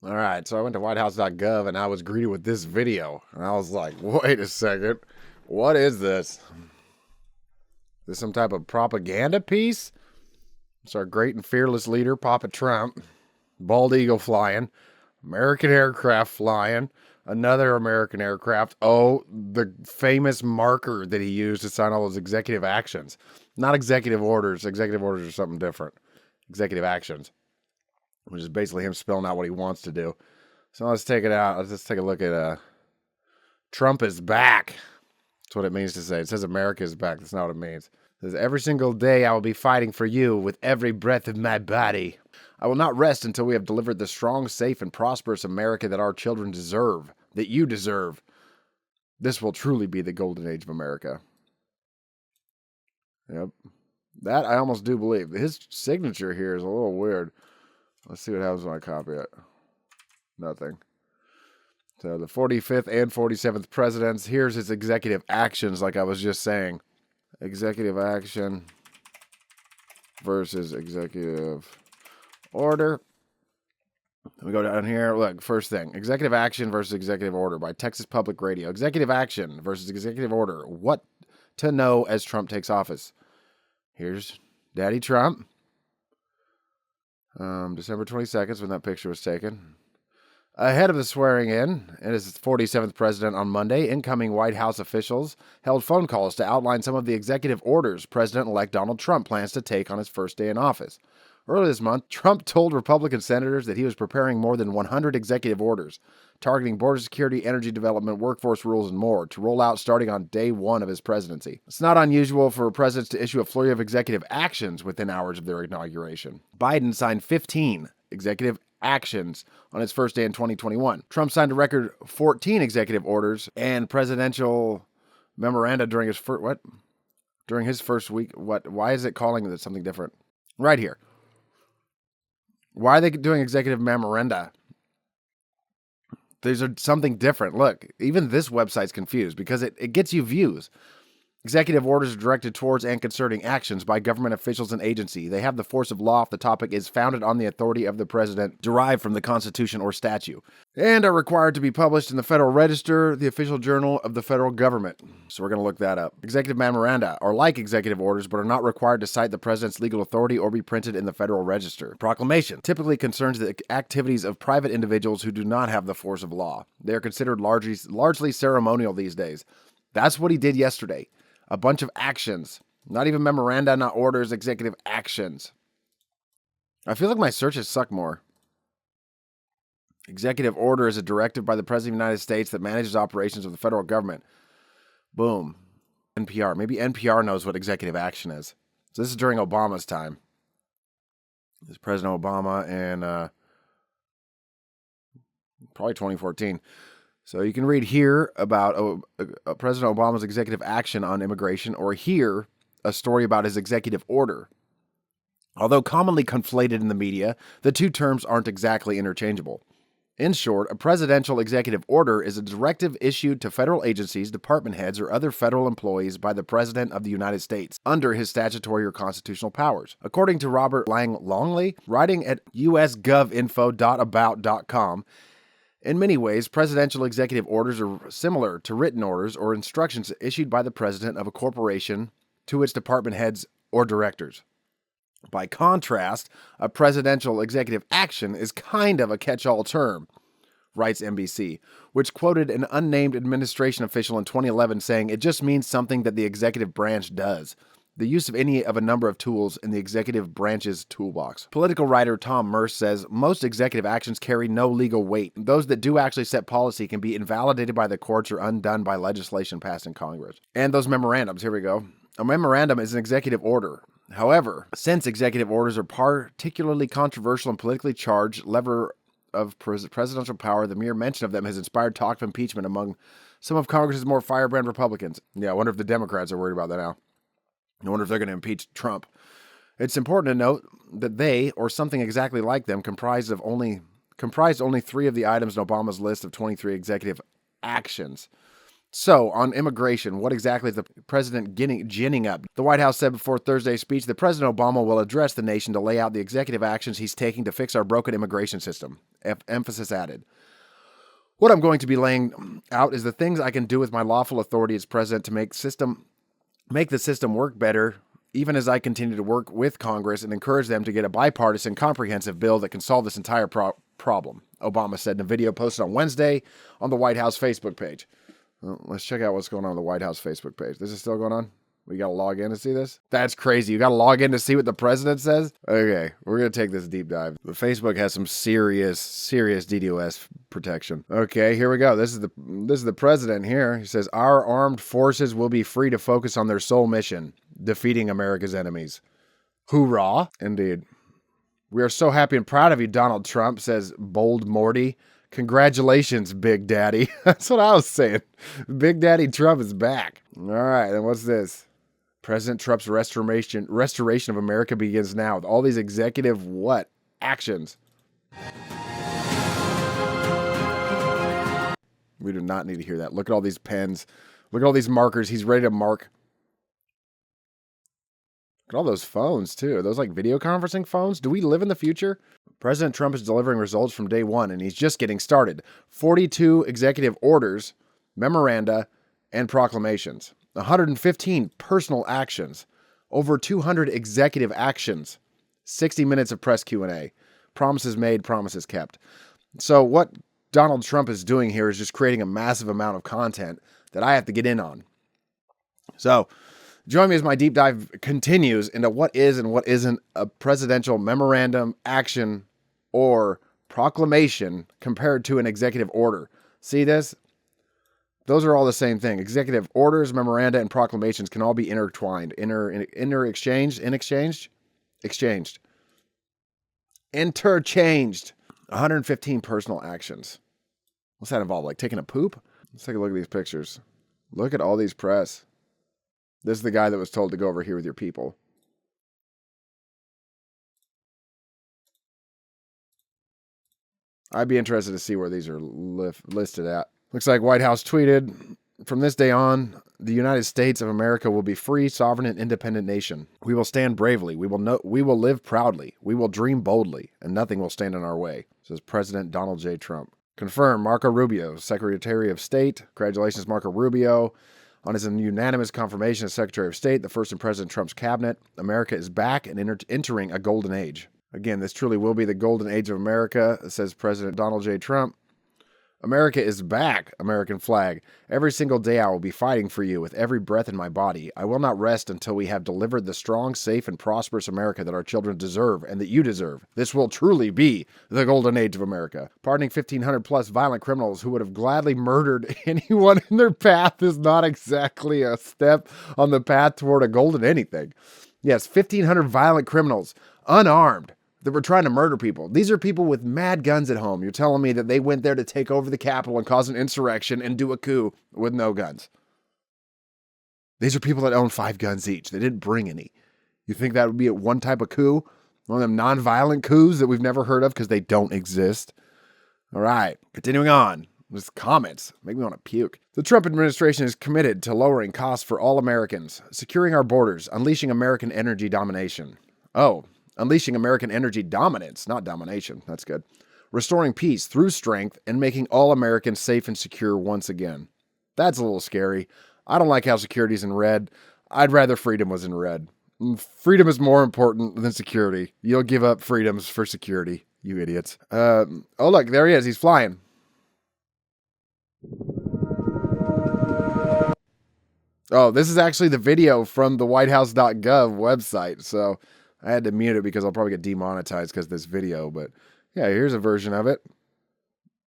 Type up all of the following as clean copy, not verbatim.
All right, so I went to whitehouse.gov and I was greeted with this video. And I was like, wait a second. What is this? Is this some type of propaganda piece? It's our great and fearless leader, Papa Trump. Bald eagle flying. American aircraft flying. Another American aircraft. Oh, the famous marker that he used to sign all those executive actions. Not executive orders. Executive orders are something different. Executive actions, which is basically him spelling out what he wants to do. So let's take it out. Let's just take a look at Trump is back. That's what it means to say. It says America is back. That's not what it means. It says every single day I will be fighting for you with every breath of my body. I will not rest until we have delivered the strong, safe, and prosperous America that our children deserve, that you deserve. This will truly be the golden age of America. Yep. That I almost do believe. His signature here is a little weird. Let's see what happens when I copy it. Nothing. So the 45th and 47th presidents, here's his executive actions, like I was just saying. Executive action versus executive order. We go down here. Look, first thing. Executive action versus executive order by Texas Public Radio. Executive action versus executive order. What to know as Trump takes office. Here's Daddy Trump. December 22nd when that picture was taken. Ahead of the swearing in, and his 47th president on Monday, incoming White House officials held phone calls to outline some of the executive orders President-elect Donald Trump plans to take on his first day in office. Earlier this month, Trump told Republican senators that he was preparing more than 100 executive orders, targeting border security, energy development, workforce rules, and more, to roll out starting on day one of his presidency. It's not unusual for presidents to issue a flurry of executive actions within hours of their inauguration. Biden signed 15 executive actions on his first day in 2021. Trump signed a record 14 executive orders and presidential memoranda during his first week. Why is it calling it something different? Right here. Why are they doing executive memoranda? There's something different. Look, even this website's confused because it gets you views. Executive orders are directed towards and concerning actions by government officials and agency. They have the force of law if the topic is founded on the authority of the president, derived from the Constitution or statute, and are required to be published in the Federal Register, the official journal of the federal government. So we're going to look that up. Executive memoranda are like executive orders, but are not required to cite the president's legal authority or be printed in the Federal Register. Proclamation typically concerns the activities of private individuals who do not have the force of law. They are considered largely ceremonial these days. That's what he did yesterday. A bunch of actions. Not even memoranda, not orders, executive actions. I feel like my searches suck more. Executive order is a directive by the President of the United States that manages operations of the federal government. Boom. NPR. Maybe NPR knows what executive action is. So this is during Obama's time. This is President Obama in probably 2014. So you can read here about President Obama's executive action on immigration, or hear a story about his executive order. Although commonly conflated in the media, the two terms aren't exactly interchangeable. In short, a presidential executive order is a directive issued to federal agencies, department heads, or other federal employees by the President of the United States under his statutory or constitutional powers. According to Robert Lang Longley, writing at usgovinfo.about.com, in many ways, presidential executive orders are similar to written orders or instructions issued by the president of a corporation to its department heads or directors. By contrast, a presidential executive action is kind of a catch-all term, writes NBC, which quoted an unnamed administration official in 2011 saying it just means something that the executive branch does. The use of any of a number of tools in the executive branch's toolbox. Political writer Tom Merce says most executive actions carry no legal weight. Those that do actually set policy can be invalidated by the courts or undone by legislation passed in Congress. And those memorandums, here we go. A memorandum is an executive order. However, since executive orders are particularly controversial and politically charged lever of presidential power, the mere mention of them has inspired talk of impeachment among some of Congress's more firebrand Republicans. Yeah, I wonder if the Democrats are worried about that now. I wonder if they're going to impeach Trump. It's important to note that they, or something exactly like them, comprised only 3 of the items in Obama's list of 23 executive actions. So, on immigration, what exactly is the president ginning up? The White House said before Thursday's speech that President Obama will address the nation to lay out the executive actions he's taking to fix our broken immigration system. Emphasis added. What I'm going to be laying out is the things I can do with my lawful authority as president to make the system work better, even as I continue to work with Congress and encourage them to get a bipartisan, comprehensive bill that can solve this entire problem, Obama said in a video posted on Wednesday on the White House Facebook page. Well, let's check out what's going on the White House Facebook page. This is still going on? We got to log in to see this? That's crazy. You got to log in to see what the president says? Okay, we're going to take this deep dive. The Facebook has some serious DDoS protection. Okay, here we go. This is the president here. He says, our armed forces will be free to focus on their sole mission, defeating America's enemies. Hoorah. Indeed. We are so happy and proud of you, Donald Trump, says Bold Morty. Congratulations, Big Daddy. That's what I was saying. Big Daddy Trump is back. All right, and what's this? President Trump's restoration of America begins now with all these executive what? Actions. We do not need to hear that. Look at all these pens. Look at all these markers. He's ready to mark. Look at all those phones, too. Are those like video conferencing phones? Do we live in the future? President Trump is delivering results from day one, and he's just getting started. 42 executive orders, memoranda, and proclamations. 115 personal actions. Over 200 executive actions. 60 minutes of press Q&A. Promises made, promises kept. So what Donald Trump is doing here is just creating a massive amount of content that I have to get in on. So join me as my deep dive continues into what is and what isn't a presidential memorandum, action, or proclamation compared to an executive order. See this? Those are all the same thing. Executive orders, memoranda, and proclamations can all be intertwined. Interchanged. 115 personal actions. What's that involve? Like taking a poop? Let's take a look at these pictures. Look at all these press. This is the guy that was told to go over here with your people. I'd be interested to see where these are listed at. Looks like White House tweeted, from this day on, the United States of America will be free, sovereign, and independent nation. We will stand bravely. We will live proudly. We will dream boldly, and nothing will stand in our way, says President Donald J. Trump. Confirmed, Marco Rubio, Secretary of State. Congratulations, Marco Rubio. On his unanimous confirmation as Secretary of State, the first in President Trump's cabinet, America is back and entering a golden age. Again, this truly will be the golden age of America, says President Donald J. Trump. America is back, American flag. Every single day I will be fighting for you with every breath in my body. I will not rest until we have delivered the strong, safe, and prosperous America that our children deserve and that you deserve. This will truly be the golden age of America. Pardoning 1,500 plus violent criminals who would have gladly murdered anyone in their path is not exactly a step on the path toward a golden anything. Yes, 1,500 violent criminals, unarmed, that were trying to murder people. These are people with mad guns at home. You're telling me that they went there to take over the Capitol and cause an insurrection and do a coup with no guns. These are people that own 5 guns each. They didn't bring any. You think that would be one type of coup? One of them non-violent coups that we've never heard of because they don't exist? All right, continuing on. With comments make me want to puke. The Trump administration is committed to lowering costs for all Americans, securing our borders, unleashing American energy domination. Unleashing American energy dominance, not domination. That's good. Restoring peace through strength and making all Americans safe and secure once again. That's a little scary. I don't like how security's in red. I'd rather freedom was in red. Freedom is more important than security. You'll give up freedoms for security, you idiots. Look, there he is. He's flying. Oh, this is actually the video from the whitehouse.gov website, so I had to mute it because I'll probably get demonetized because of this video, but yeah, here's a version of it.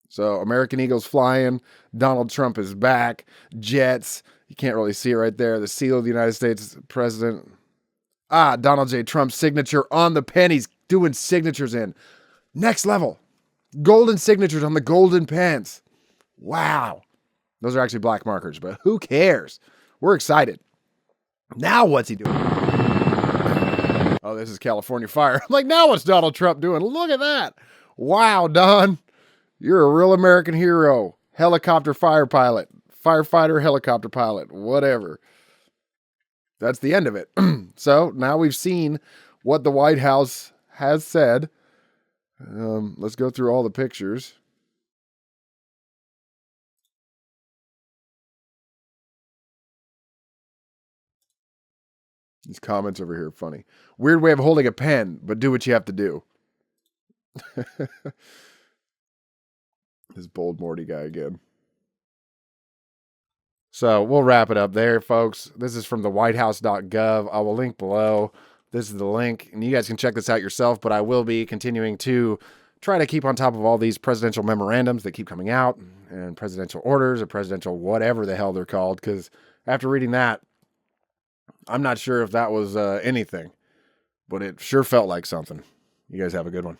So American Eagle's flying, Donald Trump is back, jets, you can't really see it right there, the seal of the United States president. Donald J. Trump's signature on the pen, he's doing signatures in. Next level, golden signatures on the golden pens. Wow. Those are actually black markers, but who cares? We're excited. Now what's he doing? Oh, this is California fire. I'm like, now what's Donald Trump doing? Look at that. Wow, Don. You're a real American hero. Helicopter fire pilot. firefighter, helicopter pilot, whatever. That's the end of it. So now we've seen what the White House has said. Let's go through all the pictures. These comments over here are funny. Weird way of holding a pen, but do what you have to do. This bold Morty guy again. So we'll wrap it up there, folks. This is from the whitehouse.gov. I will link below. This is the link, and you guys can check this out yourself, but I will be continuing to try to keep on top of all these presidential memorandums that keep coming out and presidential orders or presidential whatever the hell they're called, because after reading that, I'm not sure if that was anything, but it sure felt like something. You guys have a good one.